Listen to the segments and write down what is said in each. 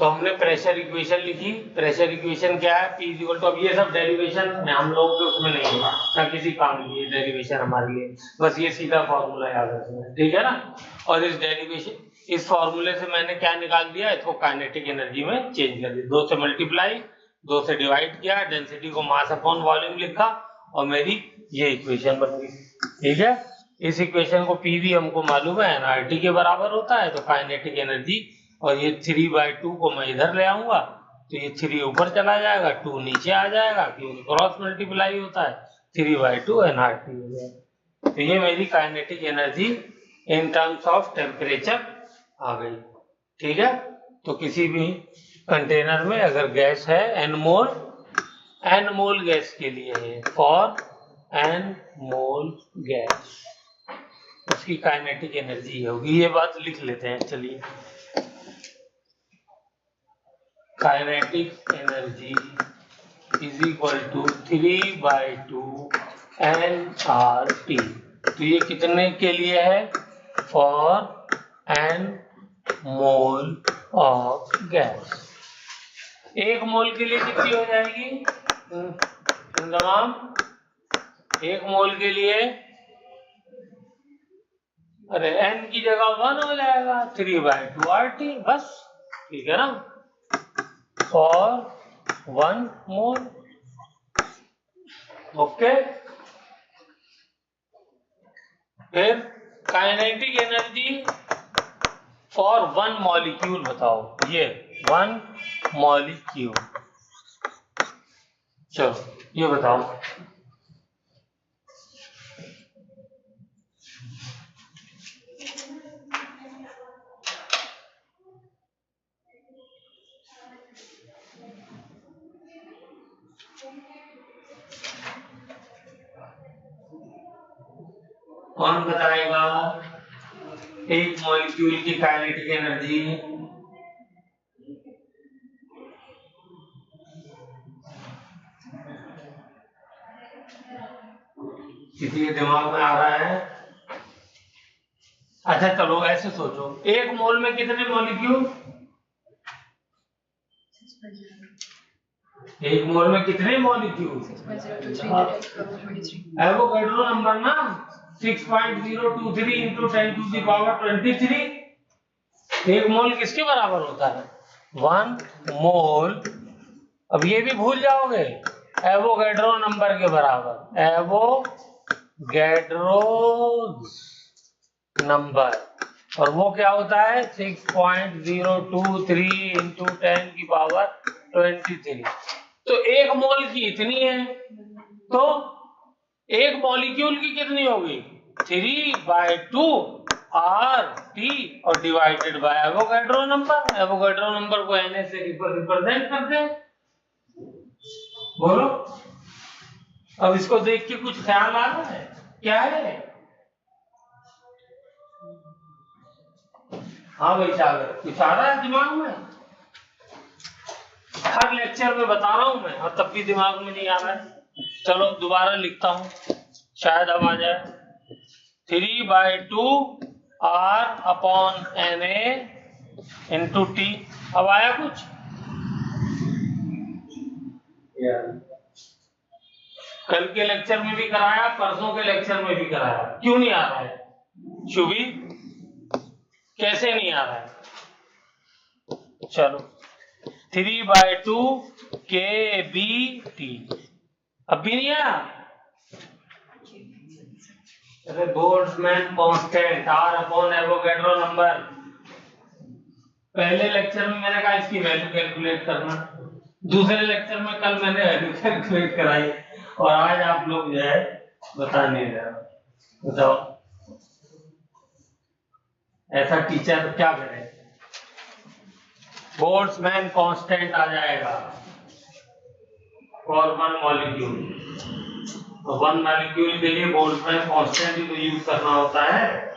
तो हमने pressure equation लिखी। प्रेशर इक्वेशन क्या है, P इक्वल टू, अब ये सब डेरिवेशन में हम लोगों के उसमें नहीं है ना, किसी काम की डेरिवेशन हमारे लिए, बस ये सीधा फॉर्मूला याद रखना, ठीक है ना। और इस डेरिवेशन, इस फॉर्मूले से मैंने क्या निकाल दिया, इसको काइनेटिक एनर्जी में चेंज कर दिया, 2 से मल्टीप्लाई, 2 से डिवाइड किया, डेंसिटी को मास अपॉन वॉल्यूम लिखा और मेरी ये इक्वेशन बन गई, ठीक है। इस इक्वेशन को P भी हमको मालूम है nRT के बराबर होता है, तो काइनेटिक एनर्जी, और ये 3/2 को मैं इधर ले आऊंगा तो ये 3 ऊपर चला जाएगा, 2 नीचे आ जाएगा क्योंकि क्रॉस मल्टीप्लाई होता है, 3/2 nRT हो जाएगा। तो ये मेरी kinetic energy in terms of temperature आ गई, ठीक है। तो किसी भी कंटेनर में अगर गैस है n मोल गैस के लिए है, फॉर n मोल गैस उसकी काइनेटिक एनर्जी होगी, ये बात लिख लेते हैं, चलिए। Kinetic energy is equal to 3/2 nRT। तो ये कितने के लिए है, for n mole of gas. 1 mole के लिए कितनी हो जाएगी तमाम, 1 मोल के लिए, अरे n की जगह 1 हो जाएगा, 3/2 RT, बस, ठीक है ना, फॉर 1 मोल, ओके। फिर काइनेटिक एनर्जी फॉर 1 मॉलिक्यूल बताओ, ये 1 मॉलिक्यूल, चलो ये बताओ। कौन बताएगा 1 मॉलिक्यूल की काइनेटिक एनर्जी? किसी के दिमाग में आ रहा है? अच्छा चलो ऐसे सोचो, 1 मोल में कितने मॉलिक्यूल, 1 मोल में कितने मॉलिक्यूल, एवोगैड्रो नंबर ना, 6.023 इंटू 10⁻23। 1 मोल किसके बराबर होता है, 1 मोल, अब ये भी भूल जाओगे, एवोगैड्रो नंबर के बराबर, एवोगैड्रो नंबर, और वो क्या होता है 6.023 इंटू 10⁻23। तो 1 मोल की इतनी है, तो 1 मॉलिक्यूल की कितनी होगी, 3/2 RT और divided by Avogadro number. Avogadro number को Na से रिप्रेजेंट करते हैं, बोलो। अब इसको देख के कुछ ख्याल आ रहा है, क्या है? हाँ भाई सागर, कुछ आ रहा है दिमाग में? हर लेक्चर में बता रहा हूं मैं और तब भी दिमाग में नहीं आ रहा है। चलो दोबारा लिखता हूं, शायद अब आ जाए। 3/2 R upon Na into T। अब आया कुछ? कल के लेक्चर में भी कराया, परसों के लेक्चर में भी कराया, क्यों नहीं आ रहा है शुभी, कैसे नहीं आ रहा है? चलो 3/2 kBT, अब भी नहीं आया? अरे Boltzmann constant R upon Avogadro number, पहले लेक्चर में मैंने कहा इसकी वैल्यू कैलकुलेट करना, दूसरे लेक्चर में कल मैंने वैल्यू कैलकुलेट कराई, और आज आप लोग जो है बता नहीं रहे। बताओ ऐसा टीचर क्या करे? बोल्ट्जमैन कांस्टेंट आ जाएगा फॉर 1 मॉलिक्यूल, तो 1 मॉलिक्यूल के लिए बोल्ट्जमैन कांस्टेंट ही तो यूज करना होता है।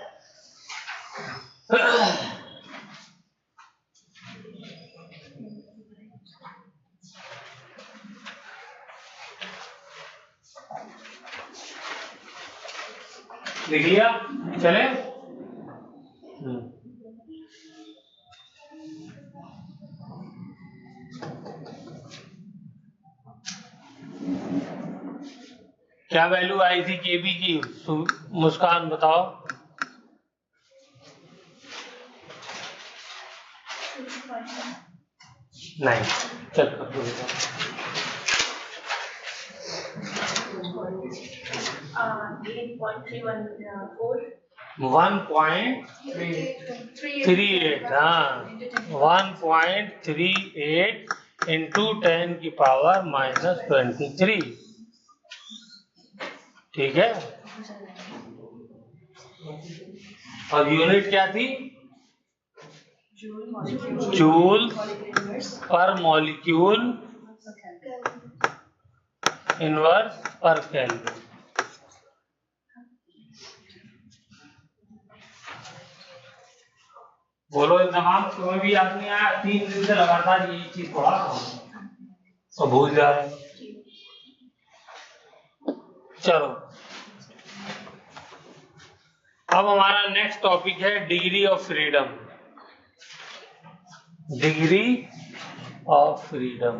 लिख लिया, चले। क्या वैल्यू आई थी केबी की? मुस्कान बताओ। 9 चल 1.38 हाँ 1.38 इंटू 10 की पावर -23 ठीक है। और यूनिट क्या थी? जूल पर मॉलिक्यूल इनवर्स पर केल्विन। बोलो इंतजाम तुम्हें भी याद नहीं आया? 3 दिन से लगातार यही चीज पढ़ा तो भूल जा रहे। चलो अब हमारा नेक्स्ट टॉपिक है degree of freedom. Degree of freedom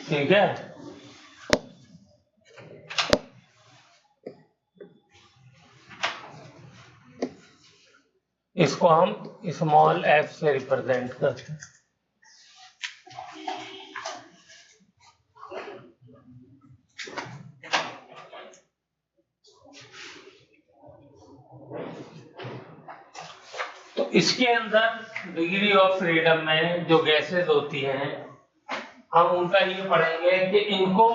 ठीक है। इसको हम स्मॉल f से रिप्रेजेंट करते हैं। तो इसके अंदर डिग्री ऑफ फ्रीडम में जो गैसेस होती हैं हम उनका ये पढ़ेंगे कि इनको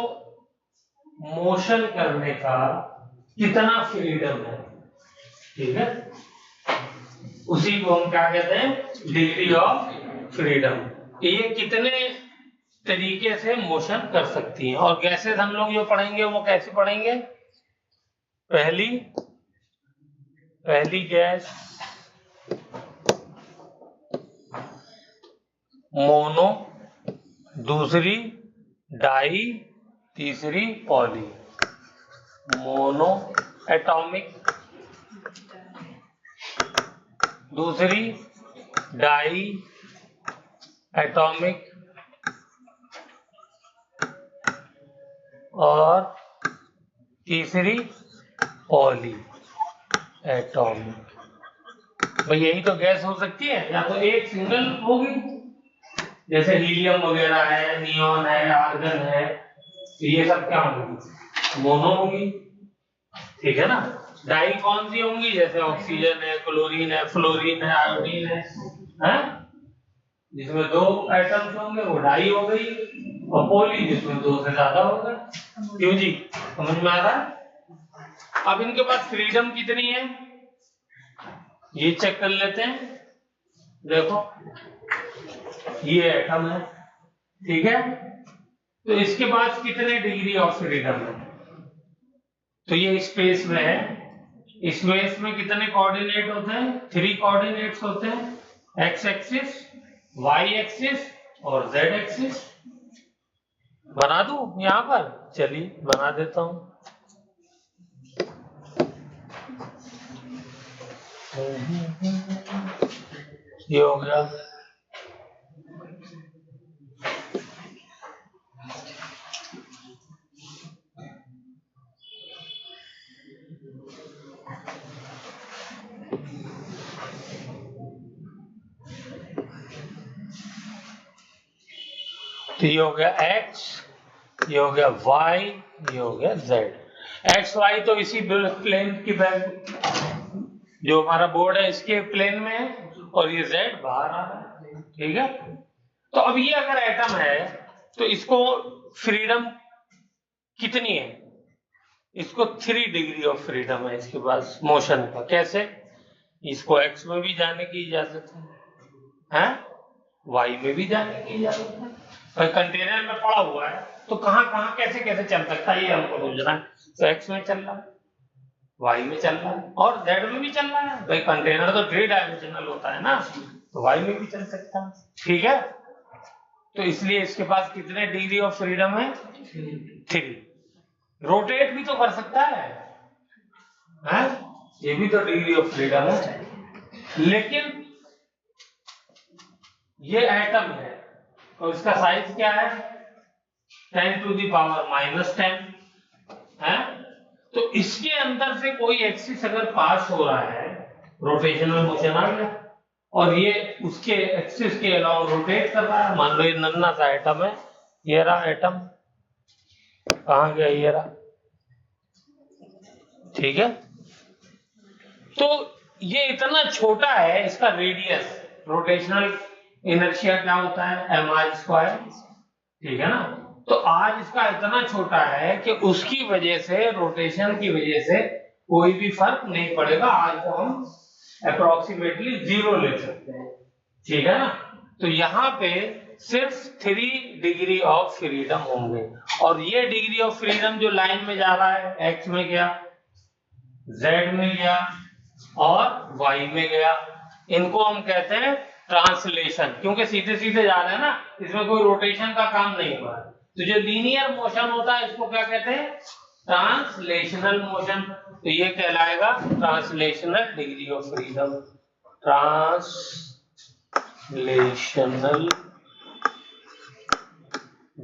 मोशन करने का कितना फ्रीडम है। ठीक है, उसी को हम क्या कहते हैं? Degree of freedom. ये कितने तरीके से मोशन कर सकती हैं। और गैसेस हम लोग जो पढ़ेंगे वो कैसे पढ़ेंगे? पहली गैस मोनो, दूसरी डाई, तीसरी पॉली। मोनो एटॉमिक, दूसरी डाई एटॉमिक और तीसरी पॉली एटॉमिक। भाई यही तो गैस हो सकती है। या तो एक सिंगल होगी जैसे हीलियम वगैरह है, नियॉन है, आर्गन है, तो ये सब क्या होंगी? मोनो होंगी। ठीक है ना। डाई कौन सी होंगी? जैसे ऑक्सीजन है, क्लोरीन है, फ्लोरीन है, आयोडीन है? जिसमें 2 एटम्स होंगे वो डाई हो गई। और पॉली जिसमें 2 से ज्यादा होगा। क्यों जी, समझ में आ रहा है? अब इनके पास फ्रीडम कितनी है ये चेक कर लेते हैं। देखो ये एटम है, ठीक है, तो इसके पास कितने डिग्री ऑफ फ्रीडम है? तो ये स्पेस में है। स्पेस में कितने कोऑर्डिनेट होते हैं? 3 कोऑर्डिनेट्स होते हैं, एक्स एक्सिस, वाई एक्सिस और जेड एक्सिस। बना दूं यहां पर? चलिए बना देता हूं। ये हो गया। तो ये हो गया एक्स, ये हो गया वाई, ये हो गया जेड। एक्स वाई तो इसी प्लेन की जो हमारा बोर्ड है इसके प्लेन में है, और ये जेड बाहर आ रहा है। ठीक है, तो अब ये अगर एटम है तो इसको फ्रीडम कितनी है? इसको 3 डिग्री ऑफ फ्रीडम है इसके पास मोशन का। कैसे? इसको एक्स में भी जाने की इजाजत है, वाई में भी जाने की इजाजत है। और कंटेनर में पड़ा हुआ है तो कहां कहां कैसे कैसे चल सकता है ये हमको समझना है। तो एक्स में चल रहा है, वाई में चल रहा है और जेड में भी चल रहा है। भाई कंटेनर तो 3 डायमेंशनल होता है ना, तो वाई में भी चल सकता है। ठीक है, तो इसलिए इसके पास कितने डिग्री ऑफ फ्रीडम है? 3। रोटेट भी तो कर सकता है, ये भी तो डिग्री ऑफ फ्रीडम है। लेकिन ये एटम है और इसका साइज क्या है 10⁻⁻10 है। तो इसके अंदर से कोई एक्सिस अगर पास हो रहा है, रोटेशनल मोशन आ गया, और ये उसके एक्सिस के अलाउंग रोटेट कर रहा है। मान लो ये नन्हा सा एटम है, ये रहा एटम, कहाँ गया, ये रहा, ठीक है। तो ये इतना छोटा है, इसका रेडियस, रोटेशनल इनर्शिया क्या होता है mr², ठीक है ना। तो आज इसका इतना छोटा है कि उसकी वजह से, रोटेशन की वजह से कोई भी फर्क नहीं पड़ेगा। आज को हम अप्रोक्सीमेटली 0 ले सकते हैं, ठीक है ना। तो यहाँ पे सिर्फ 3 डिग्री ऑफ फ्रीडम होंगे, और ये डिग्री ऑफ फ्रीडम जो लाइन में जा रहा है, एक्स में गया, जेड में गया और वाई में गया, इनको हम कहते हैं ट्रांसलेशन, क्योंकि सीधे सीधे जा रहे हैं ना, इसमें कोई रोटेशन का काम नहीं हुआ है। तो जो लीनियर मोशन होता है इसको क्या कहते हैं, ट्रांसलेशनल मोशन। तो ये कहलाएगा translational degree of freedom, translational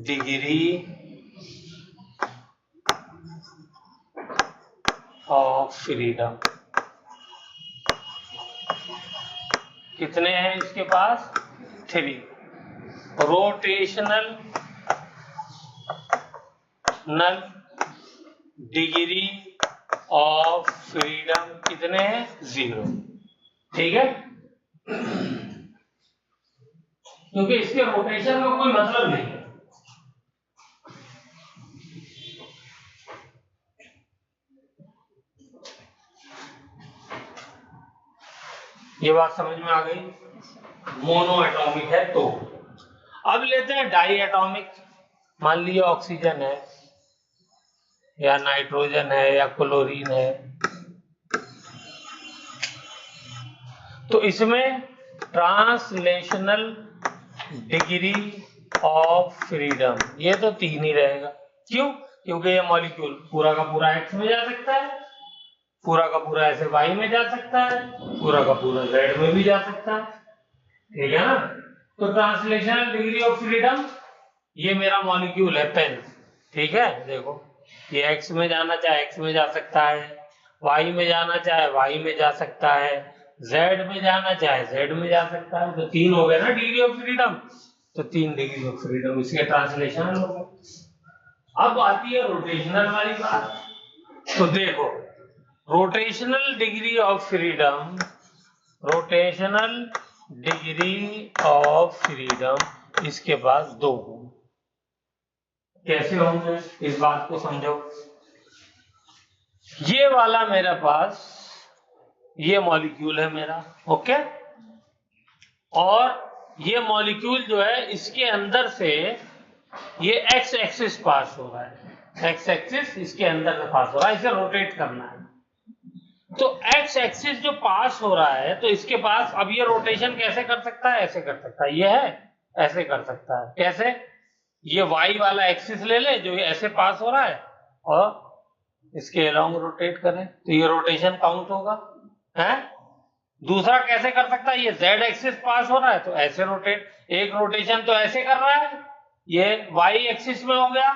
degree of freedom. कितने हैं इसके पास, 3। रोटेशनल डिग्री ऑफ फ्रीडम कितने हैं, 0, ठीक है। क्योंकि इसके रोटेशन का कोई मतलब नहीं है। ये बात समझ में आ गई, मोनो एटॉमिक है। तो अब लेते हैं डाई एटॉमिक। मान लीजिए ऑक्सीजन है या नाइट्रोजन है या क्लोरीन है, तो इसमें ट्रांसलेशनल डिग्री ऑफ फ्रीडम ये तो 3 ही रहेगा। क्यों, क्योंकि ये मॉलिक्यूल पूरा का पूरा एक्स में जा सकता है, पूरा का पूरा ऐसे वाई में जा सकता है, पूरा का पूरा जेड में भी जा सकता है, ठीक है ना। तो ट्रांसलेशनल डिग्री ऑफ फ्रीडम, ये मेरा मॉलिक्यूल है पेन, ठीक है। देखो ये एक्स में जाना चाहे एक्स में जा सकता है, वाई में जाना चाहे वाई में जा सकता है, जेड में जाना चाहे जेड में जा सकता है। तो 3 हो गए ना डिग्री ऑफ फ्रीडम, तो 3 डिग्री ऑफ फ्रीडम इसके ट्रांसलेशनल हो गए। अब आती है रोटेशनल वाली बात। तो देखो rotational degree of freedom, rotational degree of freedom इसके पास 2 होंगे। कैसे होंगे इस बात को समझो। ये वाला मेरे पास, ये मॉलिक्यूल है मेरा, ओके, और ये मॉलिक्यूल जो है इसके अंदर से ये एक्स एक्सिस पास हो रहा है, एक्स एक्सिस इसके अंदर से पास हो रहा है, इसे रोटेट करना है। तो एक्स एक्सिस जो पास हो रहा है, तो इसके पास अब ये रोटेशन कैसे कर सकता है, ऐसे कर सकता है, ये है ऐसे कर सकता है। कैसे, ये वाई वाला एक्सिस ले ले जो ये ऐसे पास हो रहा है और इसके अलोंग रोटेट करें, तो ये रोटेशन काउंट होगा, है। दूसरा कैसे कर सकता है, ये जेड एक्सिस पास हो रहा है तो ऐसे रोटेट, एक रोटेशन तो ऐसे कर रहा है, ये वाई एक्सिस में हो गया,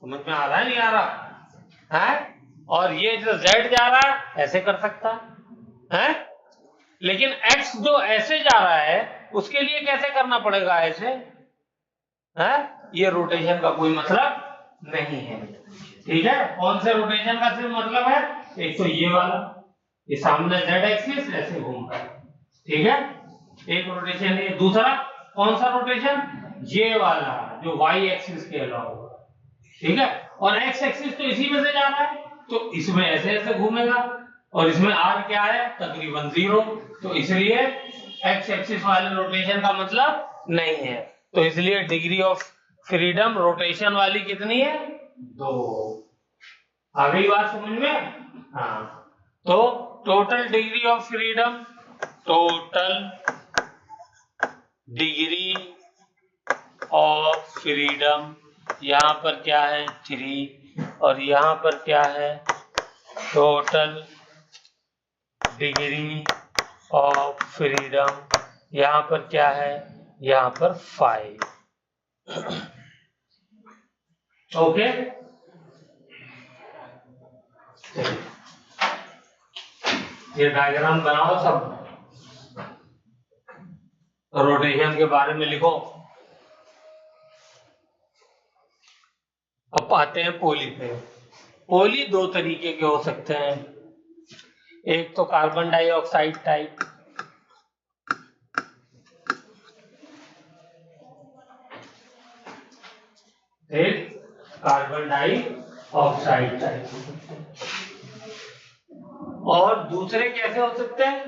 समझ में आ रहा है नहीं आ रहा है। और ये जो जेड जा रहा है ऐसे कर सकता है, लेकिन एक्स जो ऐसे जा रहा है उसके लिए कैसे करना पड़ेगा, ऐसे है। ये रोटेशन का कोई मतलब नहीं है, ठीक है। कौन से रोटेशन का सिर्फ मतलब है, एक तो ये वाला, ये सामने जेड एक्सिस ऐसे घूम रहा है, ठीक है, एक रोटेशन ये। दूसरा कौन सा रोटेशन, ये वाला जो वाई एक्सिस के अलावा, ठीक है। और एक्स एक्सिस तो इसी में से जा रहा है, तो इसमें ऐसे ऐसे घूमेगा, और इसमें आर क्या है, तकरीबन 0, तो इसलिए एक्स एक्सिस वाले रोटेशन का मतलब नहीं है। तो इसलिए डिग्री ऑफ फ्रीडम रोटेशन वाली कितनी है, 2। आ गई बात समझ में, हाँ। तो total degree of freedom, total degree of freedom यहाँ पर क्या है 3, और यहाँ पर क्या है, टोटल डिग्री ऑफ फ्रीडम यहाँ पर क्या है, यहाँ पर 5। ओके, ये डायग्राम बनाओ, सब रोटेशन के बारे में लिखो। अब आते हैं पोली पे। पोली दो तरीके के हो सकते हैं, एक तो कार्बन डाइऑक्साइड टाइप, एक कार्बन डाइऑक्साइड टाइप, और दूसरे कैसे हो सकते हैं?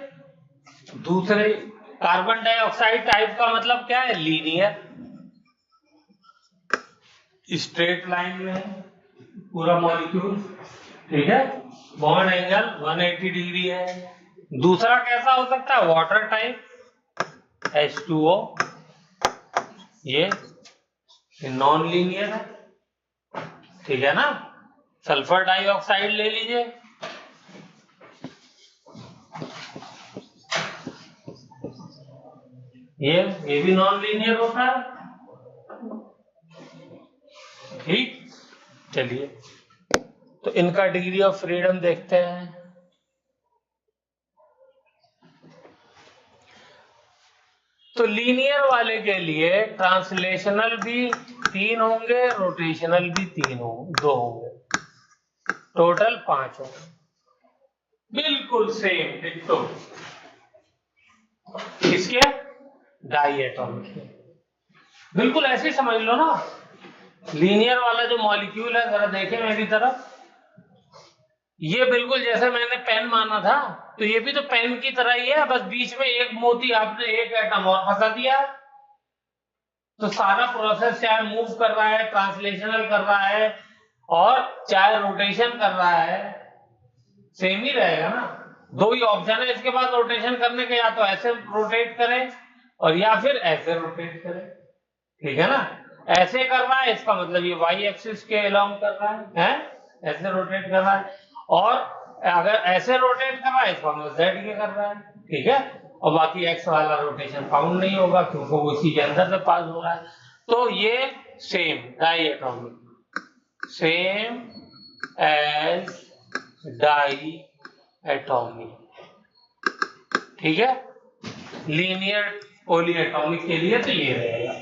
दूसरे कार्बन डाइऑक्साइड टाइप का मतलब क्या है, लीनियर, स्ट्रेट लाइन में है पूरा मॉलिक्यूल, ठीक है, बॉन्ड एंगल 180 डिग्री है। दूसरा कैसा हो सकता है, वाटर टाइप, H2O, ये नॉन लीनियर है, ठीक है ना। सल्फर डाइऑक्साइड ले लीजिए, ये भी नॉन लीनियर होता है, ठीक। चलिए, तो इनका डिग्री ऑफ फ्रीडम देखते हैं। तो लीनियर वाले के लिए ट्रांसलेशनल भी 3 होंगे, रोटेशनल भी 2 होंगे, टोटल 5 होंगे, बिल्कुल सेम डिट्टो। इसके डाई एटॉमिक, बिल्कुल ऐसे ही समझ लो ना। लीनियर वाला जो मॉलिक्यूल है, जरा देखें मेरी तरफ, ये बिल्कुल जैसे मैंने पेन माना था, तो ये भी तो पेन की तरह ही है, बस बीच में एक मोती आपने एक एटम और फंसा दिया। तो सारा प्रोसेस चाहे मूव कर रहा है, ट्रांसलेशनल कर रहा है, और चाहे रोटेशन कर रहा है, सेम ही रहेगा ना। दो ही ऑप्शन है इसके बाद रोटेशन करने के, या तो ऐसे रोटेट करें और या फिर ऐसे रोटेट करें, ठीक है ना। ऐसे कर रहा है, इसका मतलब ये वाई एक्सिस के अलोंग कर रहा है, ऐसे रोटेट कर रहा है, और अगर ऐसे रोटेट कर रहा है, इसका मतलब जेड के कर रहा है, ठीक है। और बाकी एक्स वाला रोटेशन काउंट नहीं होगा क्योंकि वो इसी के अंदर से पास हो रहा है। तो ये same diatomic, same as diatomic, ठीक है। लीनियर पोली एटॉमिक के लिए तो ये रहेगा।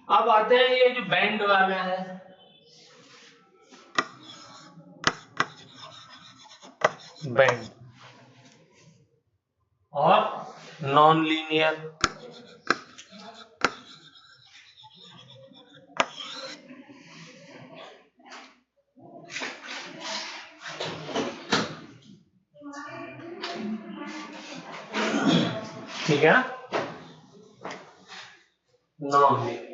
अब आते हैं ये जो बैंड वाला है, बैंड और नॉन लीनियर, ठीक है, नॉन लीनियर।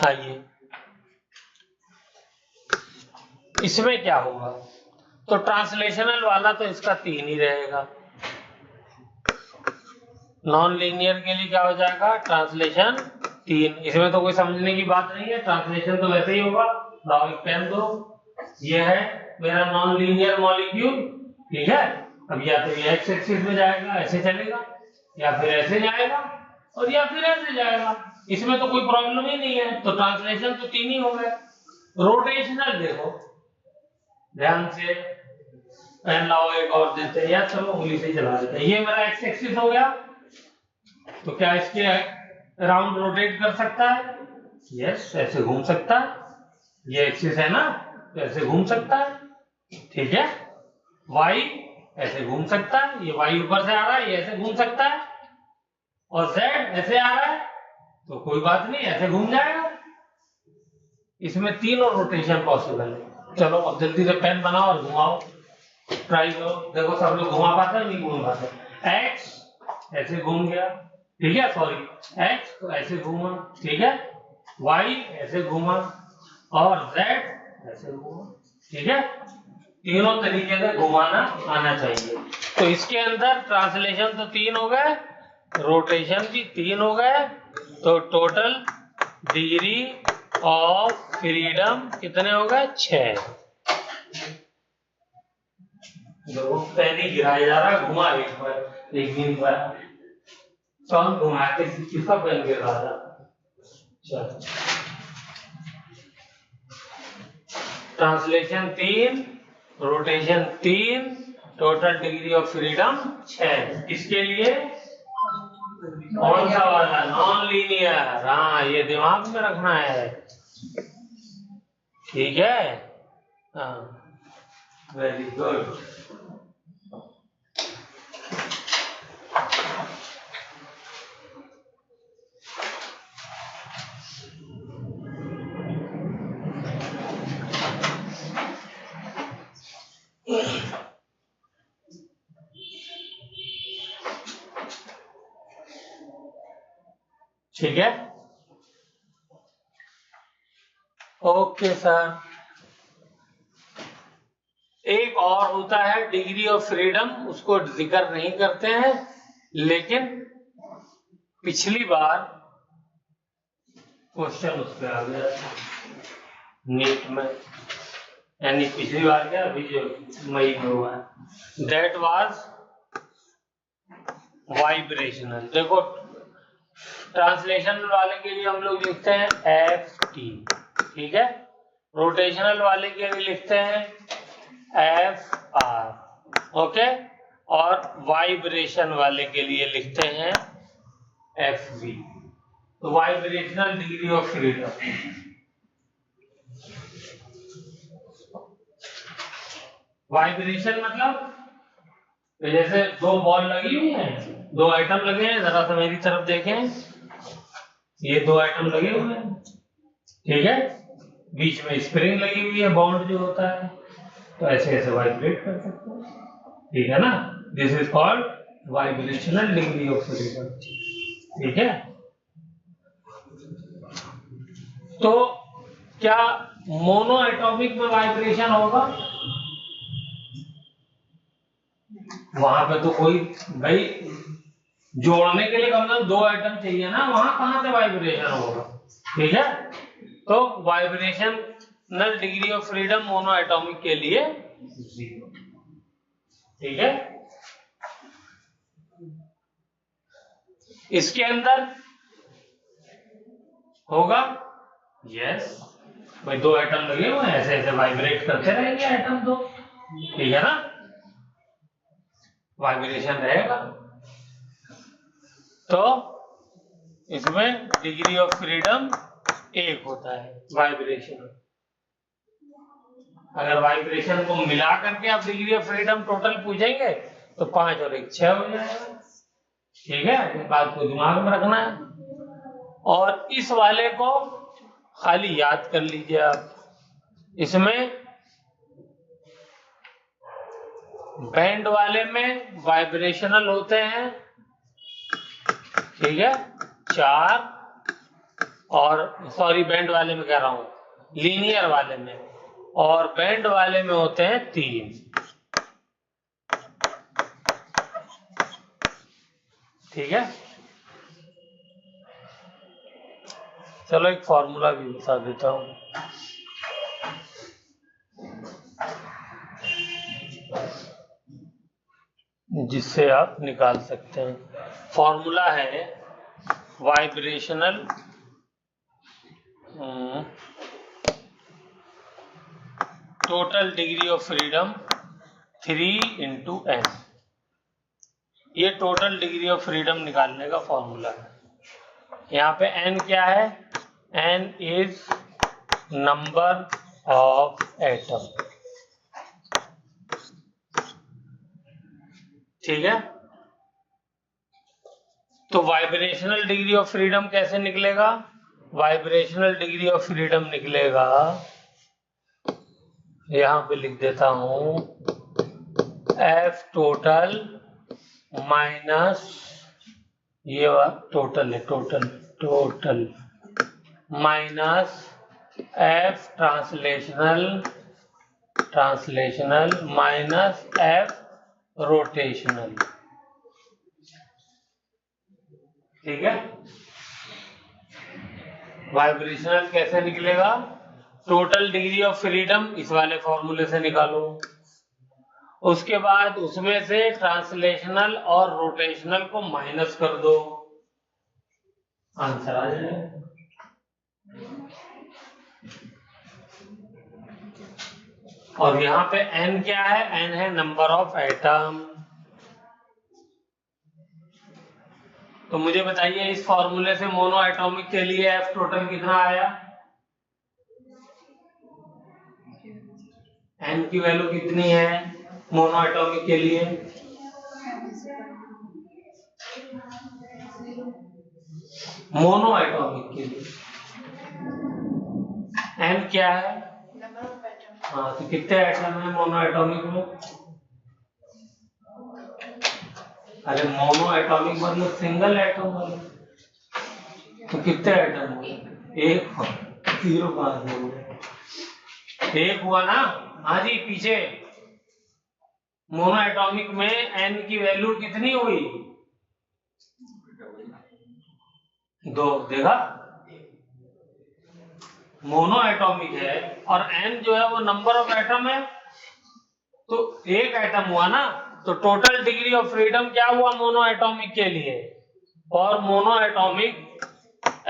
आइए, इसमें क्या होगा, तो ट्रांसलेशनल वाला तो इसका 3 ही रहेगा, नॉन लीनियर के लिए क्या हो जाएगा, ट्रांसलेशन 3। इसमें तो कोई समझने की बात नहीं है, ट्रांसलेशन तो वैसे ही होगा। लाओ एक पेन दो, ये है मेरा नॉन लीनियर मॉलिक्यूल, ठीक है। अब या तो ये एक्स एक्सिस में जाएगा, ऐसे चलेगा, या फिर ऐसे जाएगा, और या फिर ऐसे जाएगा, इसमें तो कोई प्रॉब्लम ही नहीं है। तो ट्रांसलेशन तो 3 ही हो गए। रोटेशनल देखो ध्यान से, पेन लाओ एक और देते हैं, या चलो उंगली से चला देते हैं। ये मेरा एक्स एक्सिस हो गया, तो क्या इसके राउंड रोटेट कर सकता है, यस, ऐसे घूम सकता है, ये एक्सिस है ना, तो ऐसे घूम सकता है, ठीक है। वाई ऐसे घूम सकता है, ये वाई ऊपर से आ रहा है, ये ऐसे घूम सकता है, और जेड ऐसे आ रहा है, तो कोई बात नहीं, ऐसे घूम जाएगा। इसमें तीनों रोटेशन पॉसिबल है। चलो अब जल्दी से पेन बनाओ और घुमाओ, ट्राई करो, देखो सब लोग घुमा पाते हैं नहीं घूम पाते। एक्स ऐसे घूम गया, ठीक है, सॉरी, एक्स तो ऐसे घूमा, ठीक है, वाई ऐसे घूमा, और जेड ऐसे घूमा, ठीक है, तीनों तरीके से घुमाना आना चाहिए। तो इसके अंदर ट्रांसलेशन तो 3 हो गए, रोटेशन भी 3 हो गए, तो टोटल डिग्री ऑफ फ्रीडम कितने हो गए? 6। पहले गिराया जा रहा है, घुमा एक बार, एक बार कौन घुमा के किसका पेन गिर रहा था? चल, translation 3, rotation 3, total degree of freedom 6। इसके लिए कौन सा वाला? Non linear. हाँ, ये दिमाग में रखना है, ठीक है। हाँ, वेरी गुड। ठीक है, ओके सर। एक और होता है डिग्री ऑफ फ्रीडम, उसको जिक्र नहीं करते हैं, लेकिन पिछली बार क्वेश्चन उस पर आ गया नीट में, यानी पिछली बार क्या, अभी जो मई में हुआ है, दैट वाज वाइब्रेशनल। देखो, ट्रांसलेशन वाले के लिए हम लोग लिखते हैं FT, ठीक है। रोटेशनल वाले के लिए लिखते हैं FR, ओके। और वाइब्रेशन वाले के लिए लिखते हैं FV। तो vibrational degree of freedom, vibration मतलब जैसे 2 बॉल लगी हुई हैं, 2 आइटम लगे हैं, जरा सा मेरी तरफ देखें, ये 2 आइटम लगे हुए हैं, ठीक है। बीच में स्प्रिंग लगी हुई है, बाउंड जो होता है, तो ऐसे ऐसे वाइब्रेट कर सकते हैं, ठीक है ना। This is called vibrational degree of freedom, ठीक है। तो क्या मोनो एटॉमिक में वाइब्रेशन होगा? वहां पे तो कोई, भाई जोड़ने के लिए कम से कम 2 आइटम चाहिए ना, वहां कहां से वाइब्रेशन होगा, ठीक है। तो vibrational degree of freedom mono atomic के लिए 0, ठीक है। इसके अंदर होगा, यस, भाई 2 आइटम लगे हुए हैं, ऐसे ऐसे वाइब्रेट करते रहेंगे आइटम, तो ठीक है ना, वाइब्रेशन रहेगा। तो इसमें डिग्री ऑफ फ्रीडम 1 होता है वाइब्रेशन। अगर वाइब्रेशन को मिला करके आप डिग्री ऑफ फ्रीडम टोटल पूछेंगे तो 5 और 1 6 हो जाएगा, ठीक है। इस बात को दिमाग में रखना है, और इस वाले को खाली याद कर लीजिए आप। इसमें बैंड वाले में वाइब्रेशनल होते हैं, ठीक है, 4, और सॉरी, बैंड वाले में कह रहा हूं, लीनियर वाले में, और बैंड वाले में होते हैं 3, ठीक है। चलो एक फॉर्मूला भी बता देता हूं, जिससे आप निकाल सकते हैं। फॉर्मूला है vibrational total degree of freedom 3 × n। ये टोटल डिग्री ऑफ फ्रीडम निकालने का फॉर्मूला है। यहाँ पे n क्या है? n is number of atom, ठीक है। तो वाइब्रेशनल डिग्री ऑफ फ्रीडम कैसे निकलेगा? वाइब्रेशनल डिग्री ऑफ फ्रीडम निकलेगा, यहां पे लिख देता हूं, F टोटल माइनस, ये टोटल है, total minus F translational translational minus F rotational. ठीक है, वाइब्रेशनल कैसे निकलेगा? टोटल डिग्री ऑफ फ्रीडम इस वाले फॉर्मूले से निकालो, उसके बाद उसमें से ट्रांसलेशनल और रोटेशनल को माइनस कर दो, आंसर आ जाएगा। और यहाँ पे n क्या है? n है नंबर ऑफ एटम। तो मुझे बताइए इस फॉर्मूले से मोनो एटॉमिक के लिए F टोटल कितना आया? n की वैल्यू कितनी है मोनो एटॉमिक के लिए? मोनो एटॉमिक के लिए n क्या है? हाँ, तो कितने एटम है मोनो एटॉमिक में? अरे मोनो एटॉमिक मतलब सिंगल एटम वाला, तो कितने एटम हुए? एक। 0.5 एक हुआ ना? हाँ जी, पीछे मोनो एटॉमिक में n की वैल्यू कितनी हुई? 2। देखा, मोनो एटॉमिक है और n जो है वो नंबर ऑफ एटम है, तो एक एटम हुआ ना। तो टोटल डिग्री ऑफ फ्रीडम क्या हुआ मोनो एटॉमिक के लिए? और monoatomic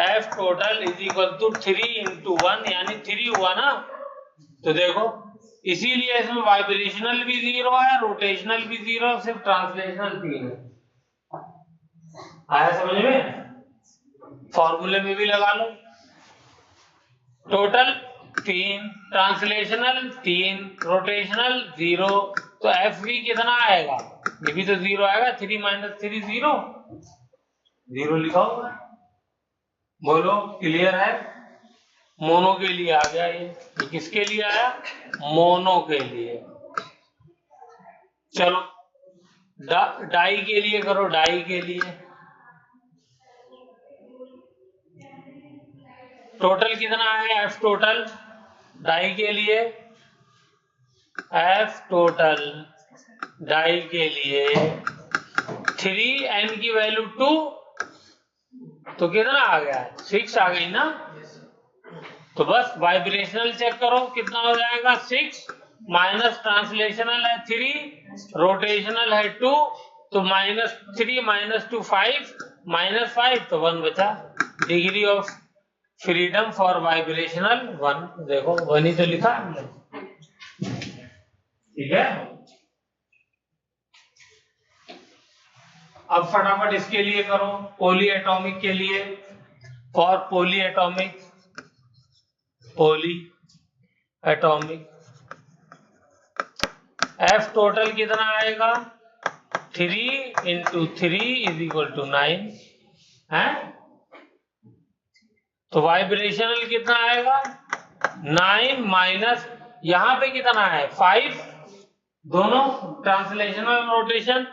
F total is equal to 3 into 1 यानी 3 हुआ ना। तो देखो, इसीलिए इसमें वाइब्रेशनल भी 0 है, रोटेशनल भी 0, सिर्फ ट्रांसलेशनल 3 है। आया समझ में? फॉर्मूले में भी लगा लो, टोटल 3, ट्रांसलेशनल 3, रोटेशनल 0, तो एफ भी कितना आएगा? ये भी तो 0 आएगा। 3 माइनस 3 0, 0 लिखा होगा। बोलो, क्लियर है? मोनो के लिए आ गया ये किसके लिए आया? मोनो के लिए। चलो डाई के लिए करो, डाई के लिए टोटल कितना है? एफ टोटल डाई के लिए, एफ टोटल डाई के लिए 3, n की वैल्यू 2, तो कितना आ गया? 6 आ गई ना। तो बस वाइब्रेशनल चेक करो कितना हो जाएगा? 6 माइनस ट्रांसलेशनल है 3, रोटेशनल है 2, तो -3 - 2 5, -5 तो 1 बचा। Degree of freedom for vibrational 1। देखो 1 ही तो लिखा हमने, ठीक है। अब फटाफट इसके लिए करो, पोली एटॉमिक के लिए। For polyatomic F total कितना आएगा? 3 into 3 = 9 है। तो वाइब्रेशनल कितना आएगा? 9 माइनस यहां पे कितना है? 5, दोनों ट्रांसलेशनल रोटेशन,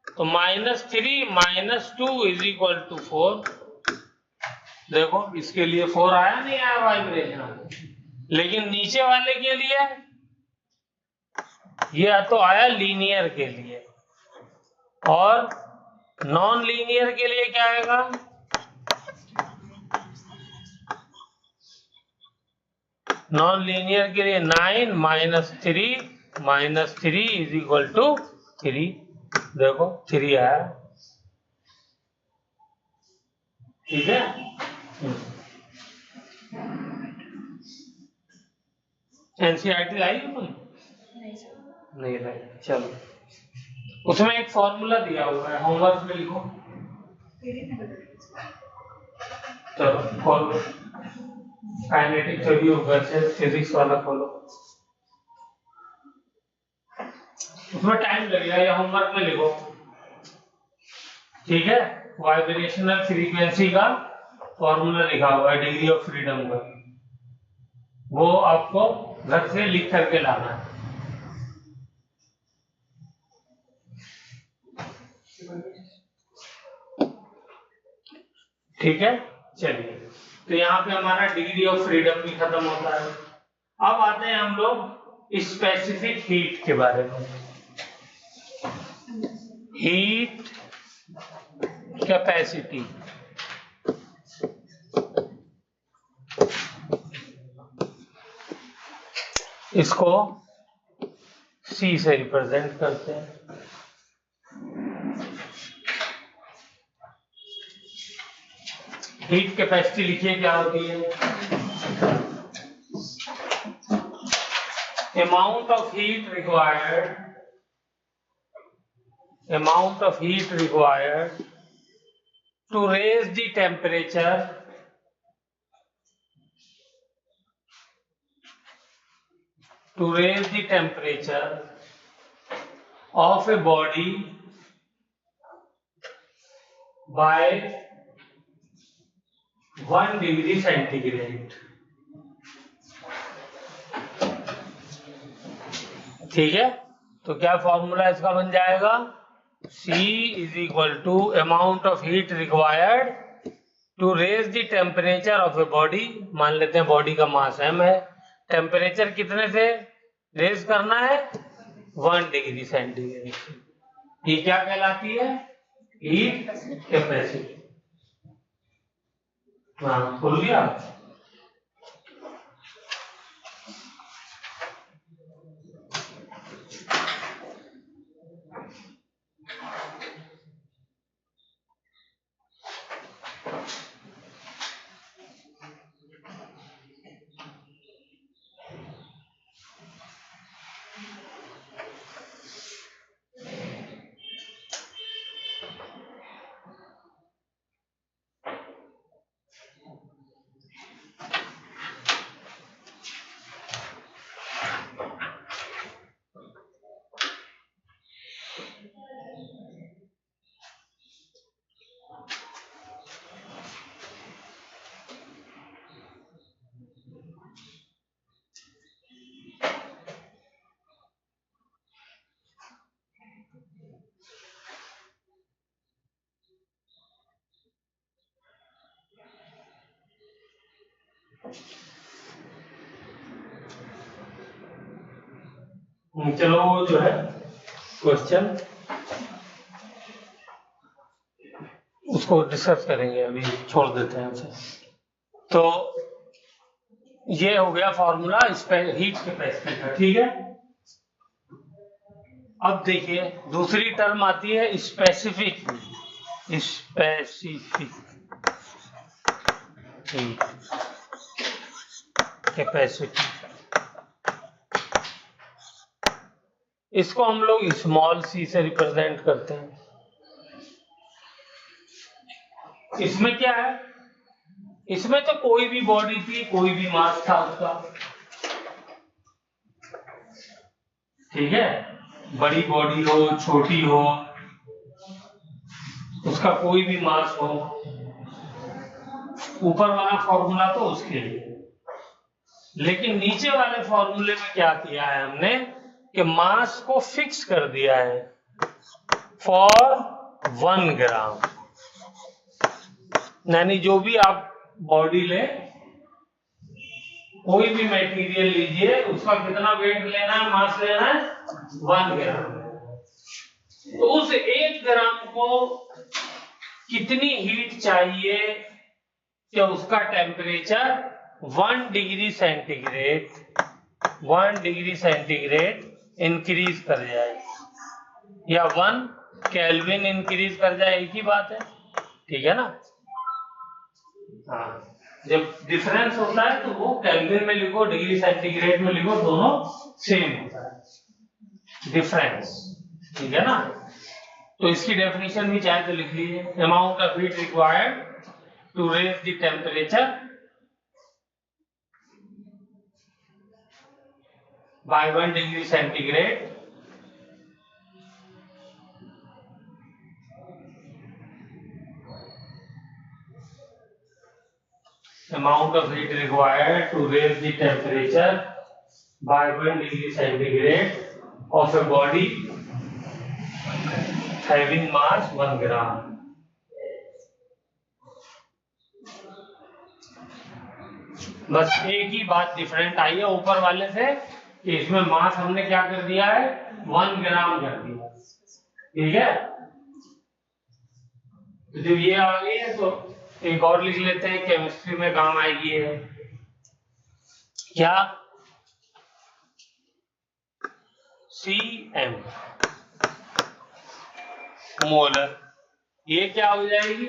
तो -3 - 2 = 4। देखो इसके लिए 4 आया, नहीं आया वाइब्रेशनल? लेकिन नीचे वाले के लिए ये तो आया लीनियर के लिए, और नॉन लीनियर के लिए क्या आएगा? नॉन लीनियर के लिए 9 - 3 = 3। देखो 3 आया, ठीक है। एनसीईआरटी लाई हो तुम? नहीं लाई, चलो। उसमें एक फॉर्मूला दिया हुआ है, होमवर्क में लिखो। चलो खोलो, kinetic theory of gases physics वाला खोलो, उसमें टाइम लगेगा, या होमवर्क में लिखो, ठीक है। वाइब्रेशनल फ्रीक्वेंसी का फॉर्मूला लिखा हुआ है डिग्री ऑफ फ्रीडम का, वो आपको घर से लिख करके लाना है। ठीक है, चलिए। तो यहाँ पे हमारा डिग्री ऑफ फ्रीडम भी खत्म होता है। अब आते हैं हम लोग स्पेसिफिक हीट के बारे में। हीट कैपेसिटी, इसको C से रिप्रेजेंट करते हैं। हीट कैपेसिटी लिखिए क्या होती है? Amount of heat required, amount of heat required to raise the temperature of a body by 1 degree centigrade। ठीक है, तो क्या फॉर्मूला इसका बन जाएगा? C is equal to amount of heat required to raise the temperature of a body। मान लेते हैं बॉडी का मास m है, टेम्परेचर कितने से रेज करना है? 1 डिग्री सेंटीग्रेड। ये क्या कहलाती है? Heat capacity. हाँ, खोल लिया। चलो वो जो है क्वेश्चन उसको डिस्कस करेंगे, अभी छोड़ देते हैं उसे। तो ये हो गया फॉर्मूला हीट कैपेसिटी का, ठीक है। अब देखिए दूसरी टर्म आती है स्पेसिफिक हीट कैपेसिटी। इसको हम लोग स्मॉल c से रिप्रेजेंट करते हैं। इसमें क्या है? इसमें तो कोई भी बॉडी थी, कोई भी मास था उसका, ठीक है। बड़ी बॉडी हो, छोटी हो, उसका कोई भी मास हो, ऊपर वाला फॉर्मूला तो उसके लिए। लेकिन नीचे वाले फॉर्मूले में क्या किया है हमने कि मास को फिक्स कर दिया है फॉर 1 ग्राम। यानी जो भी आप बॉडी ले, कोई भी मटेरियल लीजिए, उसका कितना वेट लेना है, मास लेना है 1 ग्राम। तो उस 1 ग्राम को कितनी हीट चाहिए कि उसका टेम्परेचर 1 डिग्री सेंटीग्रेड इंक्रीज कर जाए या 1 केल्विन इंक्रीज कर जाए, एक ही बात है, ठीक है ना। हाँ, जब डिफरेंस होता है तो वो केल्विन में लिखो, डिग्री सेंटीग्रेड में लिखो, दोनों सेम होता है डिफरेंस, ठीक है ना। तो इसकी डेफिनेशन भी चाहे तो लिख लीजिए, amount of heat required to raise the temperature by 1 degree centigrade amount of heat required to raise the temperature by 1 degree centigrade of a body having mass 1 gram। बस एक ही बात डिफरेंट आई है ऊपर वाले से, कि इसमें मास हमने क्या कर दिया है 1 ग्राम कर दिया, ठीक है। तो जब ये आ गई है तो एक और लिख लेते हैं, केमिस्ट्री में काम आएगी है क्या, CM मोलर। ये क्या हो जाएगी,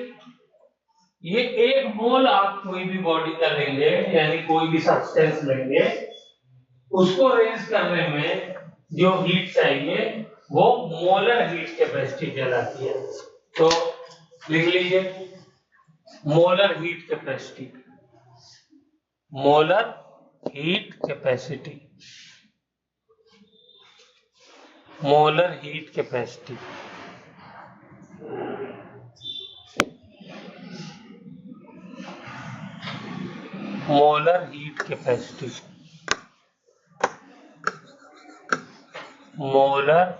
ये 1 मोल आप कोई भी बॉडी का लेंगे यानी कोई भी सब्सटेंस लेंगे, उसको रेज करने में जो हीट चाहिए वो मोलर हीट कैपेसिटी कहलाती है। तो लिख लीजिए molar heat capacity, molar heat capacity, molar heat capacity. Molar heat capacity, molar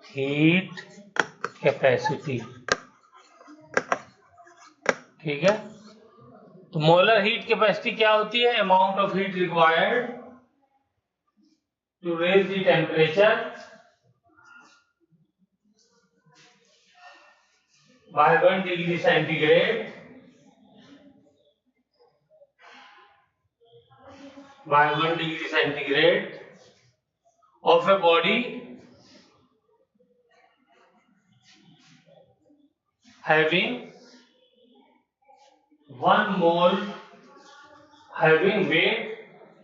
heat capacity, ठीक है। तो मोलर हीट कैपेसिटी क्या होती है, amount of heat required to raise the temperature by 1 degree centigrade by 1 degree centigrade of a body having 1 mole, having weight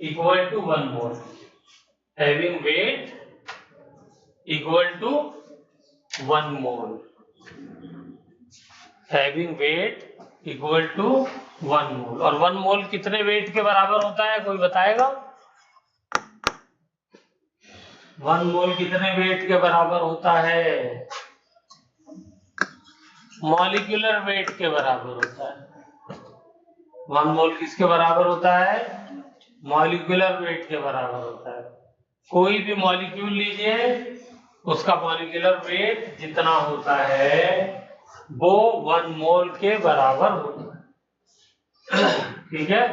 equal to 1 mole, having weight equal to 1 mole, having weight equal to 1 mole। और 1 मोल कितने wait के बराबर होता है, कोई बताएगा? 1 मोल कितने wait के बराबर होता है? मॉलिक्यूलर वेट के बराबर होता है। 1 मोल किसके बराबर होता है? मॉलिक्यूलर वेट के बराबर होता है। कोई भी मॉलिक्यूल लीजिए, उसका मॉलिक्यूलर वेट जितना होता है वो 1 मोल के बराबर होता है, ठीक है।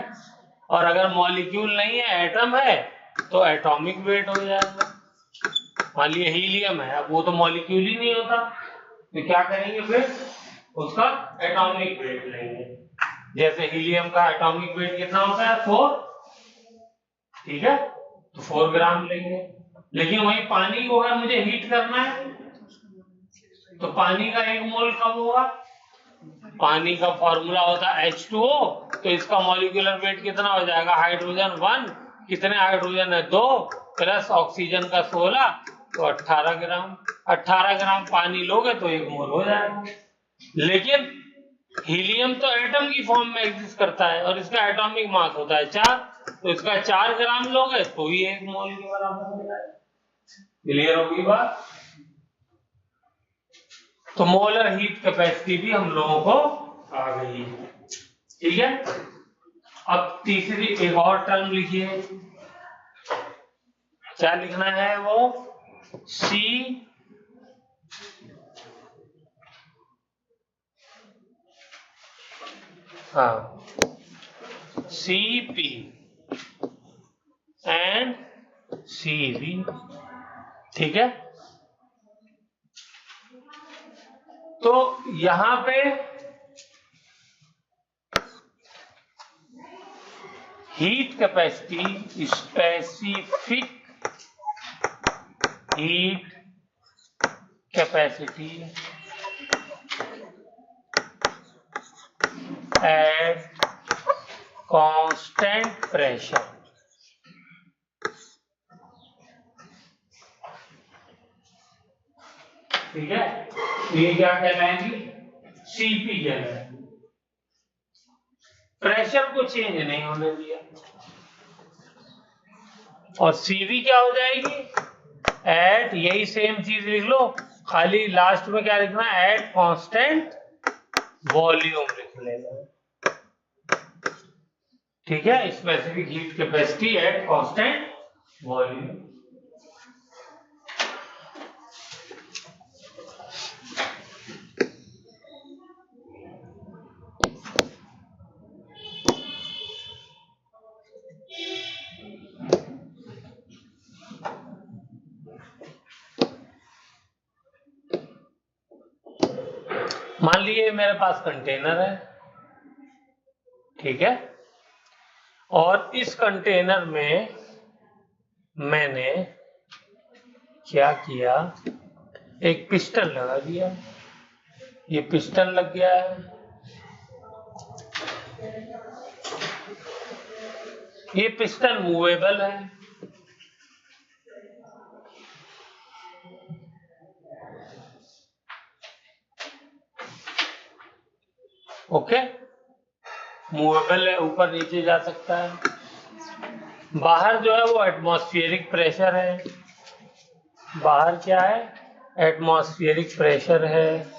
और अगर मॉलिक्यूल नहीं है, एटम है, तो एटॉमिक वेट हो जाएगा। मान लिया हीलियम है, अब वो तो मॉलिक्यूल ही नहीं होता, तो क्या करेंगे फिर, उसका एटॉमिक वेट लेंगे। जैसे हीलियम का एटॉमिक वेट कितना होता है 4, ठीक है, तो 4 ग्राम लेंगे। लेकिन वही पानी को अगर मुझे हीट करना है तो पानी का 1 मोल कब होगा? पानी का फॉर्मूला होता है H2O, तो इसका मॉलिक्यूलर वेट कितना हो जाएगा, हाइड्रोजन 1, कितने हाइड्रोजन है 2, प्लस ऑक्सीजन का 16, तो 18 ग्राम। 18 ग्राम पानी लोगे तो 1 मोल हो जाएगा। लेकिन हीलियम तो एटम की फॉर्म में एग्जिस्ट करता है और इसका एटॉमिक मास होता है 4, तो इसका 4 ग्राम लोगे तो ही 1 मोल के बराबर हो जाएगा। क्लियर होगी बात? तो मोलर हीट कैपेसिटी भी हम लोगों को आ गई, ठीक है। अब तीसरी एक और टर्म लिखिए, क्या लिखना है वो, C हाँ CP एंड CV, ठीक है। तो यहां पे heat capacity, specific heat capacity at constant pressure, ठीक है। ये क्या कहलाएंगी, CP कहलाएंगी। प्रेशर को चेंज नहीं होने दिया। और CV क्या हो जाएगी, एट, यही सेम चीज लिख लो, खाली लास्ट में क्या लिखना है, एट कांस्टेंट वॉल्यूम लिख लेना, ठीक है। Specific heat capacity at constant volume. मान लीजिए मेरे पास कंटेनर है, ठीक है, और इस कंटेनर में मैंने क्या किया, एक पिस्टन लगा दिया, ये पिस्टन लग गया है, ये पिस्टन मूवेबल है, ओके, मूवेबल है, ऊपर नीचे जा सकता है। बाहर जो है वो एटमॉस्फेरिक प्रेशर है, बाहर क्या है, एटमॉस्फेरिक प्रेशर है,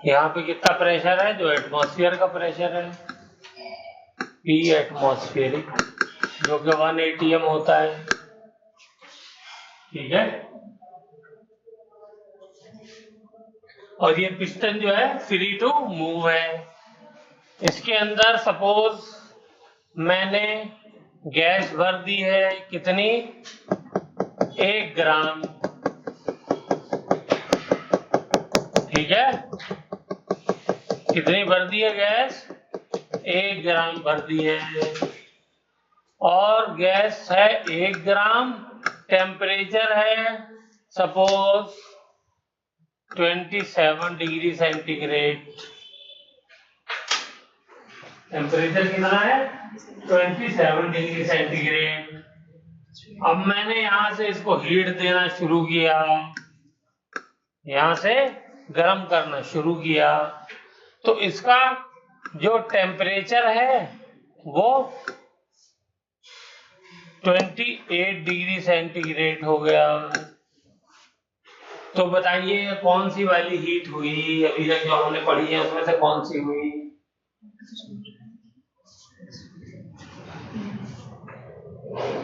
यहाँ पे कितना प्रेशर है, जो एटमॉस्फेयर का प्रेशर है, P एटमॉस्फेरिक, जो कि 1 atm होता है, ठीक है। और ये पिस्टन जो है फ्री टू मूव है। इसके अंदर सपोज मैंने गैस भर दी है, कितनी, 1 ग्राम, ठीक है, कितनी भर दी है गैस, 1 ग्राम भर दी है, और गैस है 1 ग्राम, टेम्परेचर है सपोज 27 डिग्री सेंटीग्रेड, टेम्परेचर कितना है, 27 डिग्री सेंटीग्रेड। अब मैंने यहां से इसको हीट देना शुरू किया, यहां से गर्म करना शुरू किया, तो इसका जो टेम्परेचर है वो 28 डिग्री सेंटीग्रेड हो गया। तो बताइए कौन सी वाली हीट हुई, अभी तक जो हमने पढ़ी है उसमें से कौन सी हुई,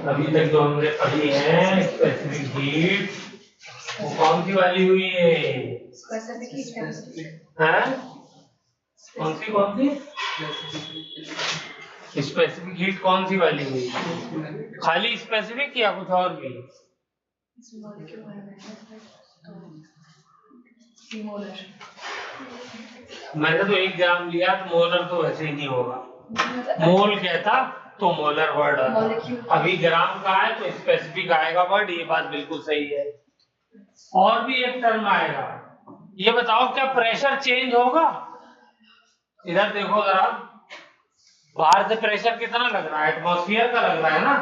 अभी तक जो हमने पढ़ी है स्पेसिफिक हीट, वो कौन सी वाली हुई है, कौन सी स्पेसिफिक हीट कौन सी वाली हुई, खाली स्पेसिफिक या कुछ और भी, मैंने तो 1 ग्राम लिया, तो मोलर तो वैसे ही नहीं होगा, मोल कहता तो मोलर वर्ड है, अभी ग्राम का है तो स्पेसिफिक आएगा वर्ड, ये बात बिल्कुल सही है। और भी एक टर्म आएगा, ये बताओ क्या प्रेशर चेंज होगा, इधर देखो जरा, बाहर से प्रेशर कितना लग रहा है, एटमॉस्फेयर का लग रहा है ना,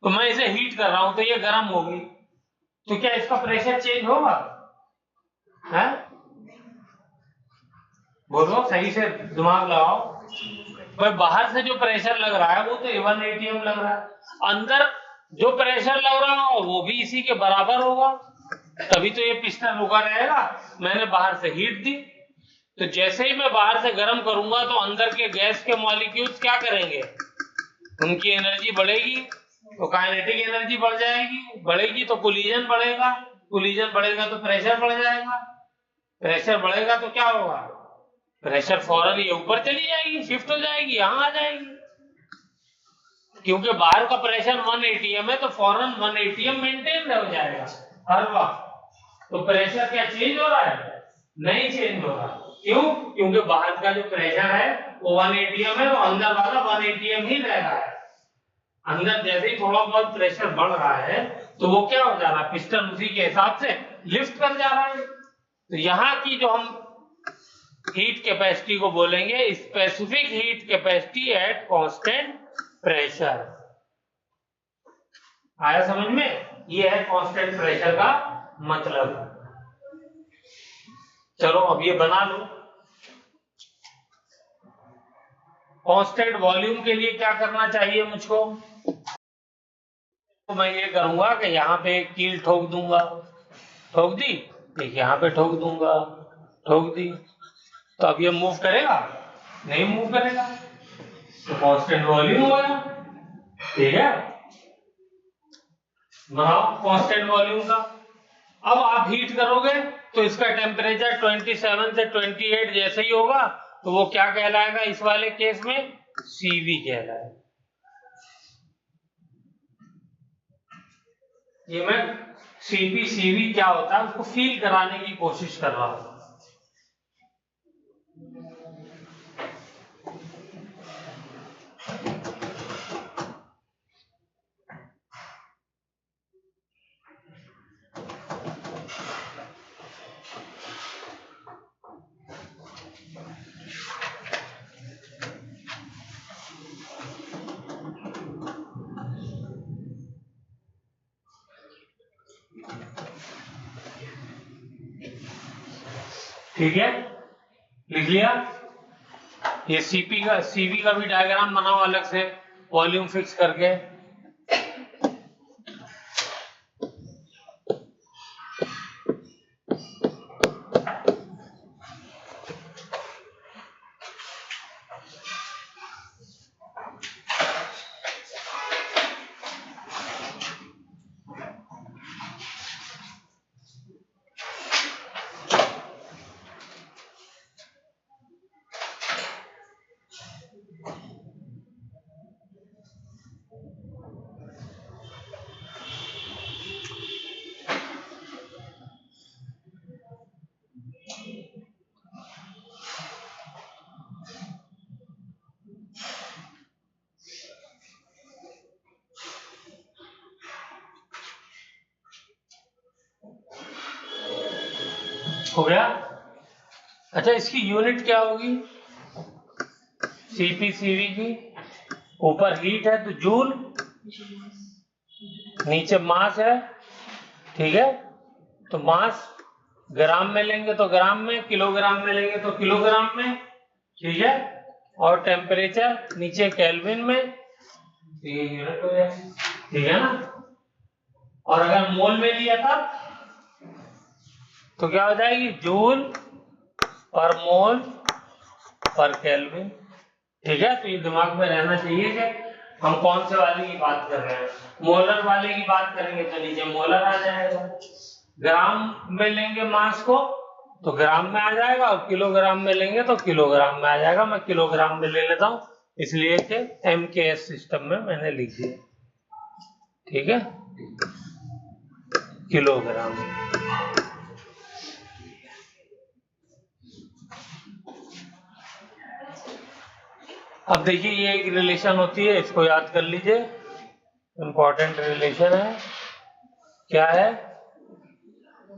तो मैं इसे हीट कर रहा हूं तो ये गर्म होगी, तो क्या इसका प्रेशर चेंज होगा, है, बोलो सही से दिमाग लगाओ भाई, बाहर से जो प्रेशर लग रहा है वो तो 1 atm लग रहा है, अंदर जो प्रेशर लग रहा हो वो भी इसी के बराबर होगा, तभी तो ये पिस्टन रुका रहेगा। मैंने बाहर से हीट दी, तो जैसे ही मैं बाहर से गर्म करूंगा तो अंदर के गैस के मॉलिक्यूल्स क्या करेंगे, उनकी एनर्जी बढ़ेगी, तो काइनेटिक एनर्जी बढ़ जाएगी, बढ़ेगी तो कोलिजन बढ़ेगा, कोलिजन बढ़ेगा तो प्रेशर बढ़ जाएगा, प्रेशर बढ़ेगा तो क्या होगा, प्रेशर फौरन ये ऊपर चली जाएगी, शिफ्ट हो जाएगी, यहां आ जाएगी, क्योंकि बाहर का प्रेशर 1 atm है तो फौरन 1 atm मेंटेन हो जाएगा हर वक्त। तो प्रेशर क्या चेंज हो रहा है, नहीं चेंज हो रहा, क्यों, क्योंकि बाहर का जो प्रेशर है वो 1 atm है, तो अंदर वाला 1 atm ही रह रहा है, अंदर जैसे ही थोड़ा बहुत प्रेशर बढ़ रहा है तो वो क्या हो जा रहा है, पिस्टन उसी के हिसाब से लिफ्ट कर जा रहा है। तो यहाँ की जो हम हीट कैपेसिटी को बोलेंगे specific heat capacity at constant pressure, आया समझ में, ये है कांस्टेंट प्रेशर का मतलब। चलो अब ये बना लो, कांस्टेंट वॉल्यूम के लिए क्या करना चाहिए मुझको, तो मैं ये करूंगा कि यहाँ पे एक कील ठोक दूंगा, ठोक दी, एक यहाँ पे ठोक दूंगा, ठोक दी, तो अब ये मूव करेगा, नहीं मूव करेगा, तो कांस्टेंट वॉल्यूम हो गया, ठीक है, बनाओ कांस्टेंट वॉल्यूम का। अब आप हीट करोगे तो इसका टेम्परेचर 27 से 28 जैसे ही होगा तो वो क्या कहलाएगा, इस वाले केस में CV कहलाएगा। ये मैं CV क्या होता है उसको फील कराने की कोशिश कर रहा हूं। ठीक है, लिख लिया। ये CV का भी डायग्राम बनाओ अलग से, वॉल्यूम फिक्स करके। हो गया। अच्छा, इसकी यूनिट क्या होगी, CV की? ऊपर हीट है तो जूल, नीचे मास है, ठीक है। तो मास ग्राम में लेंगे तो ग्राम में, किलोग्राम में लेंगे तो किलोग्राम में, ठीक है। और टेम्परेचर नीचे केल्विन में, ये यूनिट हो जाएगी, ठीक है ना। और अगर मोल में लिया था तो क्या हो जाएगी, जूल पर मोल पर केल्विन, ठीक है। तो ये दिमाग में रहना चाहिए कि हम कौन से वाले की बात कर रहे हैं। मोलर वाले की बात करेंगे तो नीचे मोलर आ जाएगा, ग्राम में लेंगे मास को तो ग्राम में आ जाएगा, और किलोग्राम में लेंगे तो किलोग्राम में आ जाएगा। मैं किलोग्राम में ले लेता हूं इसलिए कि MKS सिस्टम में मैंने लिख दिया, ठीक है, किलोग्राम। अब देखिए ये एक रिलेशन होती है, इसको याद कर लीजिए, इंपॉर्टेंट रिलेशन है। क्या है,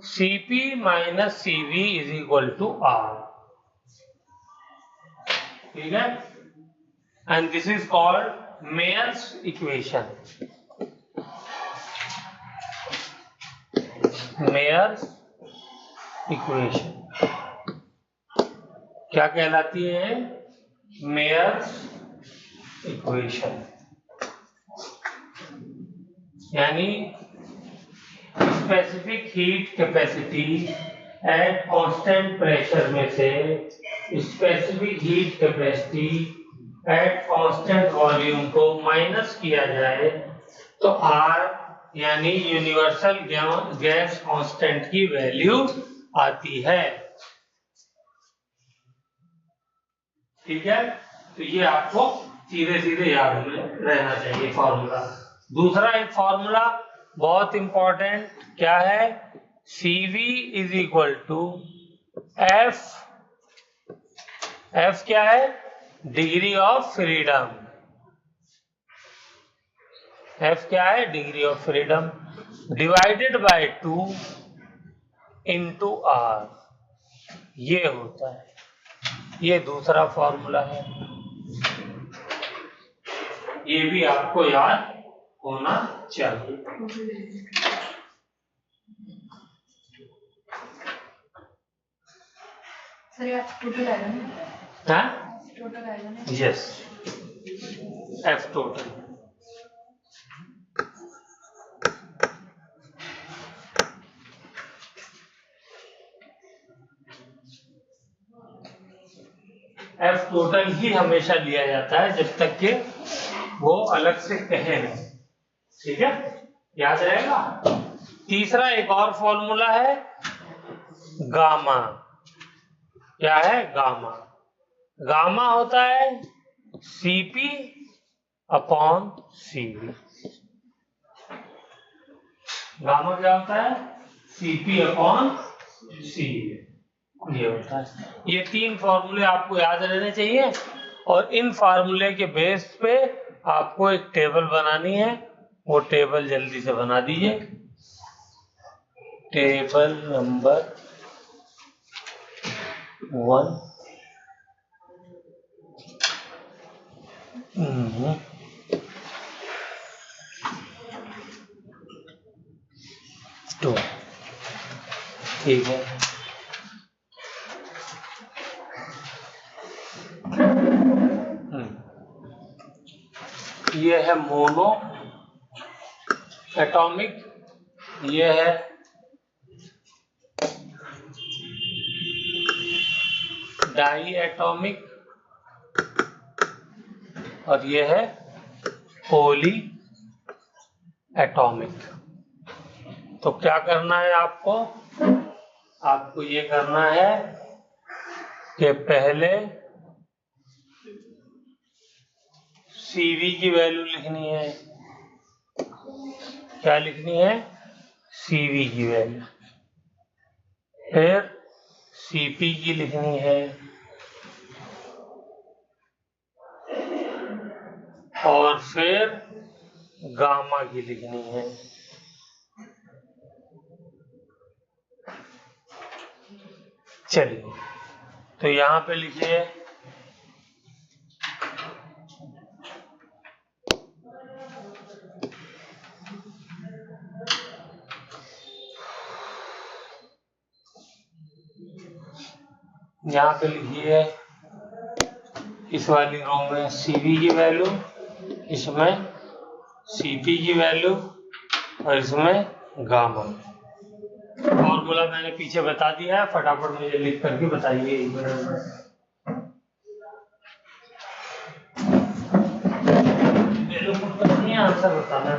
CP minus CV is equal to R, ठीक है। And this is called Mayer's equation. Mayer's equation क्या कहलाती है, मेयर्स इक्वेशन, यानी specific heat capacity at constant pressure में से specific heat capacity at constant volume को माइनस किया जाए तो R यानी यूनिवर्सल गैस कांस्टेंट की वैल्यू आती है, ठीक है। तो ये आपको सीधे सीधे याद में रहना चाहिए फॉर्मूला। दूसरा एक फॉर्मूला बहुत इंपॉर्टेंट, क्या है, CV is equal to F, F क्या है, डिग्री ऑफ फ्रीडम, F क्या है, degree of freedom, divided by 2 into R, ये होता है, ये दूसरा फॉर्मूला है। ये भी आपको याद होना चाहिए। टोटल आएगा ना? टोटल आएगा ना? Yes, F total. F total ही हमेशा लिया जाता है जब तक कि वो अलग से कहे नहीं, ठीक है, याद रहेगा। तीसरा एक और फॉर्मूला है गामा। क्या है? गामा। गामा होता है Cp अपॉन Cv। गामा क्या होता है? Cp upon Cv। ये होता है। ये 3 फॉर्मूले आपको याद रहने चाहिए और इन फॉर्मूले के बेस पे आपको एक टेबल बनानी है। वो टेबल जल्दी से बना दीजिए। Table number 1। तो ठीक है। ये है मोनो एटॉमिक, ये है डाई एटॉमिक और ये है पॉली एटॉमिक। तो क्या करना है आपको? आपको ये करना है कि पहले Cv की वैल्यू लिखनी है। क्या लिखनी है? Cv की वैल्यू। फिर Cp की लिखनी है और फिर गामा की लिखनी है। चलिए, तो यहां पे लिखिए इस वाली रो में Cv की वैल्यू, इसमें Cp की वैल्यू और इसमें गामा। फॉर्मूला मैंने पीछे बता दिया है, फटाफट मुझे लिख करके बताइए एक मिनट में। आंसर बताना।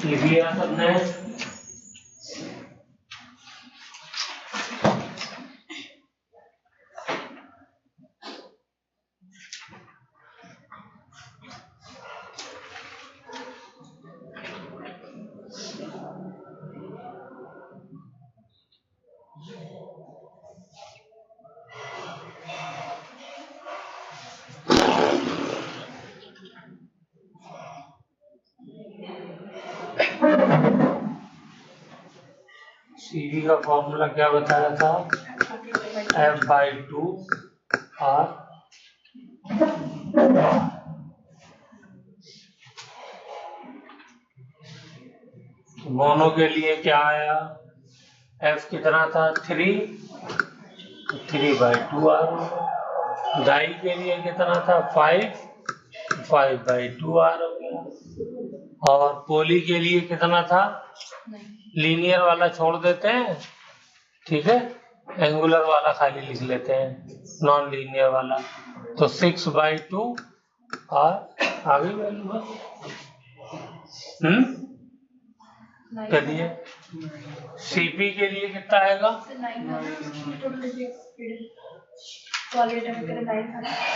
लिख लिया सबने? Cv का फॉर्मूला क्या बताया था? F/2 R। मोनो के लिए क्या आया? F कितना था? 3, 3/2 R। डाई के लिए कितना था? 5, 5/2 R हो गया। और पोली के लिए कितना था? लीनियर वाला छोड़ देते हैं, ठीक है, एंगुलर वाला खाली लिख लेते हैं, नॉन लीनियर वाला। तो 6/2 आ गई वैल्यू बस। करिए। सीपी के लिए कितना आएगा?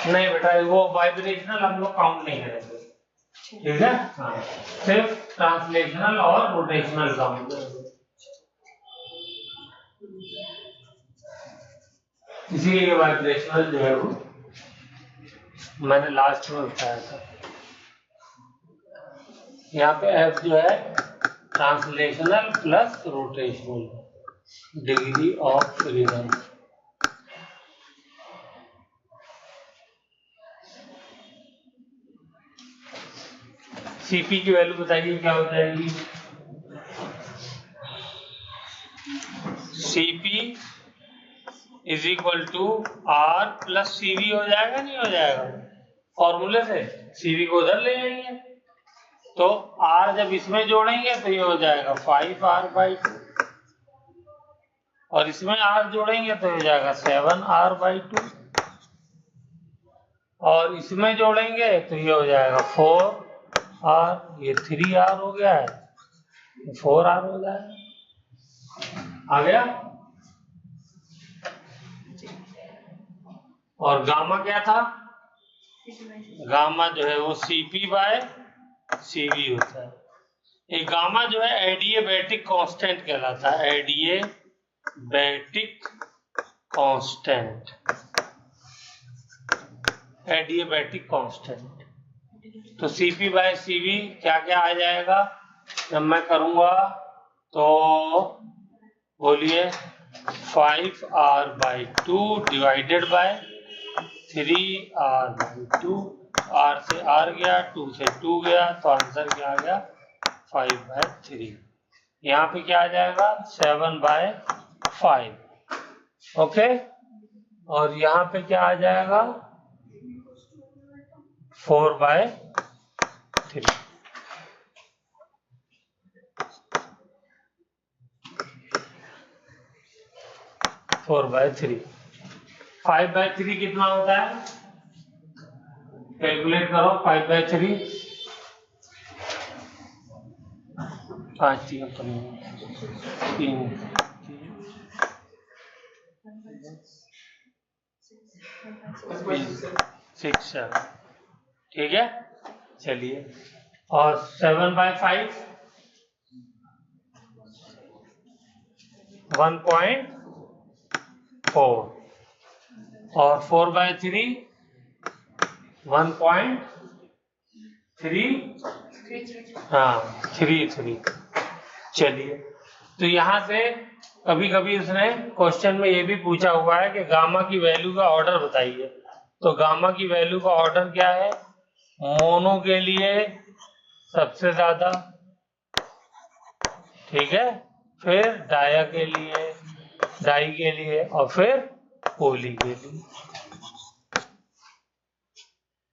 नहीं बेटा, वो वाइब्रेशनल हम लोग काउंट नहीं करेंगे, ठीक है? हाँ, सिर्फ ट्रांसलेशनल और रोटेशनल काउंट करेंगे। इसीलिए वाइब्रेशनल जो है वो मैंने लास्ट में बताया था। यहाँ पे एफ जो है translational plus rotational degree of freedom. CP की वैल्यू बताइए क्या हो जाएगी? CP is equal to R plus CV हो जाएगा, नहीं हो जाएगा? फॉर्मूले से सीवी को उधर ले जाएंगे तो आर जब इसमें जोड़ेंगे तो ये हो जाएगा 5r/2 और इसमें आर जोड़ेंगे तो हो जाएगा 7r/2 और इसमें जोड़ेंगे तो ये हो जाएगा 4r, ये 3r हो गया है, 4r हो जाएगा। आ गया? और गामा क्या था? गामा जो है वो CP/CV होता है। ये गामा जो है एडिएबैटिक कांस्टेंट कहलाता है, एडिएबैटिक कांस्टेंट, एडिएबैटिक कांस्टेंट। तो CP/CV क्या क्या आ जाएगा जब मैं करूंगा तो बोलिए 5r/2 divided by 3r/2, r से r गया, 2 से 2 गया, तो आंसर क्या आ गया? 5/3। यहाँ पे क्या आ जाएगा? 7/5। ओके, और यहाँ पे क्या आ जाएगा? 4/3। Four by three. 5/3 कितना होता है? कैलकुलेट करो। 5/3 5 3 6 7, ठीक है? चलिए, और 7/5 1.4 और 4/3 1.3, हाँ 3। चलिए, तो यहां से कभी कभी उसने क्वेश्चन में ये भी पूछा हुआ है कि गामा की वैल्यू का ऑर्डर बताइए। तो गामा की वैल्यू का ऑर्डर क्या है? मोनो के लिए सबसे ज्यादा, ठीक है, फिर डाया के लिए, डाई के लिए, और फिर पोली के लिए।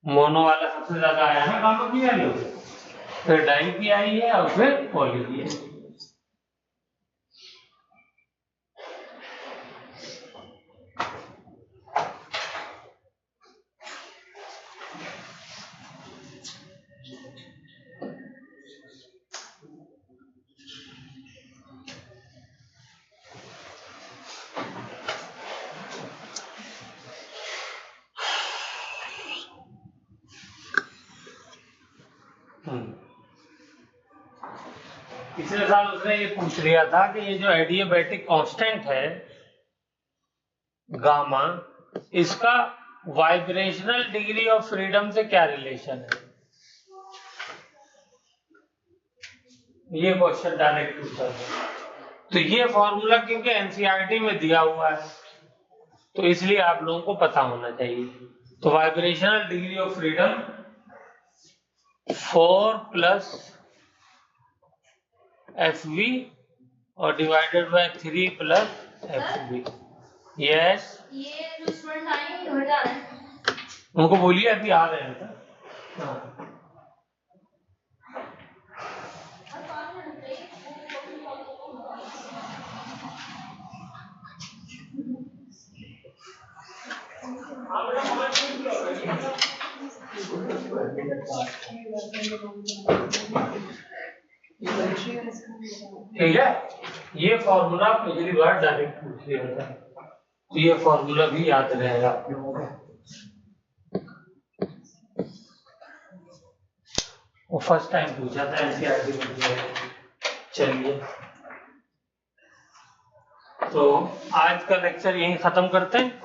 मोनो वाला सबसे ज्यादा आया है गामा की वैल्यू, फिर डाई की आई है और फिर पोली की है। पिछले साल उसने ये पूछ लिया था कि ये जो एडियाबैटिक कांस्टेंट है गामा, इसका वाइब्रेशनल डिग्री ऑफ फ्रीडम से क्या रिलेशन है? ये क्वेश्चन डायरेक्ट पूछा था। तो ये फॉर्मूला क्योंकि एनसीईआरटी में दिया हुआ है तो इसलिए आप लोगों को पता होना चाहिए। तो vibrational degree of freedom 4 plus FV और divided by 3 plus FV। Yes, ये जो स्टूडेंट आए हैं घर जा रहे हैं, उनको बोलिए अभी आ रहे हैं। ठीक है। ये फॉर्मूला पिछली बार डायरेक्ट पूछ लिया था, तो ये फॉर्मूला भी याद रहेगा आप लोगों को। वो फर्स्ट टाइम पूछा था एनसीईआरटी में। चलिए, तो आज का लेक्चर यहीं खत्म करते हैं।